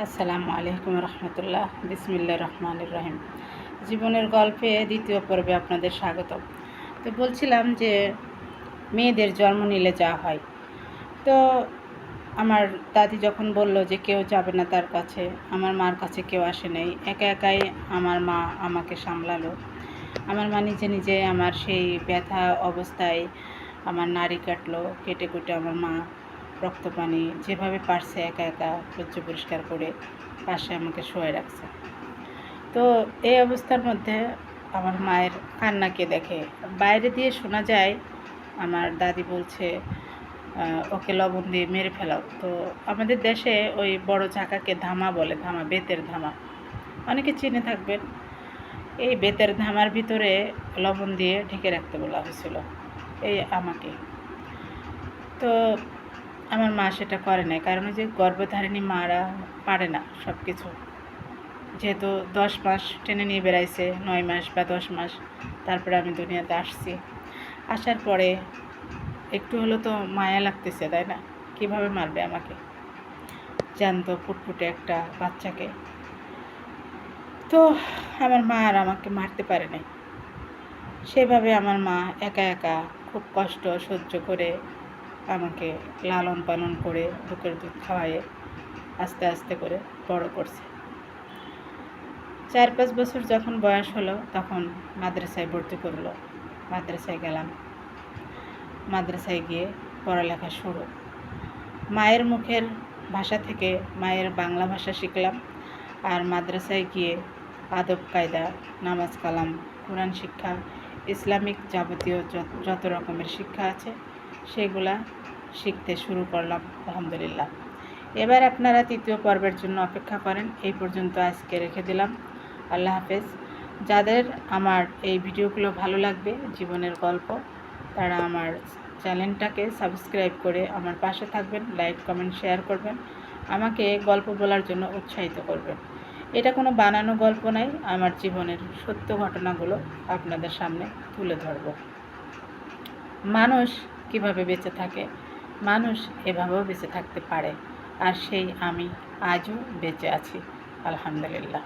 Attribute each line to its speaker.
Speaker 1: আসসালামু আলাইকুম রহমতুল্লাহ। বিসমিল্লাহ রহমানির রহিম। জীবনের গল্পে দ্বিতীয় পর্বে আপনাদের স্বাগত। তো বলছিলাম যে মেয়েদের জন্ম নিলে যা হয়। তো আমার দাদি যখন বলল যে কেউ যাবে না তার কাছে, আমার মার কাছে কেউ আসে নাই, একা একাই আমার মা আমাকে সামলালো। আমার মা নিজে নিজে আমার সেই ব্যথা অবস্থায় আমার নাড়ি কাটলো, কেটে কুটে আমার মা রক্ত পানি যেভাবে পারছে একা একা সহ্য পরিষ্কার করে পাশে আমাকে শোয়ে রাখছে। তো এই অবস্থার মধ্যে আমার মায়ের কান্নাকে দেখে বাইরে দিয়ে শোনা যায় আমার দাদি বলছে ওকে লবণ দিয়ে মেরে ফেলাও। তো আমাদের দেশে ওই বড় ঝাঁকাকে ধামা বলে, ধামা, বেতের ধামা, অনেকে চিনে থাকবেন। এই বেতের ধামার ভিতরে লবণ দিয়ে ঢেকে রাখতে বলা হয়েছিল এই আমাকে। তো আমার মা সেটা করে নাই, কারণ যে গর্ভধারিণী মারা পারে না সব কিছু, যেহেতু 10 মাস টেনে নিয়ে বেড়াইছে, 9 মাস বা 10 মাস, তারপরে আমি দুনিয়াতে আসছি। আসার পরে একটু হলো তো মায়া লাগতেছে, তাই না? কিভাবে মারবে আমাকে, জানতো ফুটফুটে একটা বাচ্চাকে। তো আমার মা আর আমাকে মারতে পারে নাই। সেভাবে আমার মা একা একা খুব কষ্ট সহ্য করে আমাকে লালন পালন করে বুকের দুধ খাওয়ায়ে আস্তে আস্তে করে বড় করছে। 4-5 বছর যখন বয়স হলো তখন মাদ্রাসায় ভর্তি করলো। মাদ্রাসায় গেলাম, মাদ্রাসায় গিয়ে পড়ালেখা শুরু। মায়ের মুখের ভাষা থেকে মায়ের বাংলা ভাষা শিখলাম, আর মাদ্রাসায় গিয়ে আদব কায়দা, নামাজ কালাম, কোরআন শিক্ষা, ইসলামিক যাবতীয় যত রকমের শিক্ষা আছে সেগুলা শিখতে শুরু করলাম আলহামদুলিল্লাহ। এবার আপনারা তৃতীয় পর্বের জন্য অপেক্ষা করেন। এই পর্যন্ত আজকে রেখে দিলাম। আল্লাহ হাফেজ। যাদের আমার এই ভিডিওগুলো ভালো লাগবে, জীবনের গল্প, তারা আমার চ্যানেলটাকে সাবস্ক্রাইব করে আমার পাশে থাকবেন, লাইক কমেন্ট শেয়ার করবেন, আমাকে গল্প বলার জন্য উৎসাহিত করবেন। এটা কোনো বানানো গল্প নয়, আমার জীবনের সত্য ঘটনাগুলো আপনাদের সামনে তুলে ধরব। মানুষ কিভাবে বেঁচে থাকে, মানুষ এভাবেও বেঁচে থাকতে পারে, আর সেই আমি আজও বেঁচে আছি আলহামদুলিল্লাহ।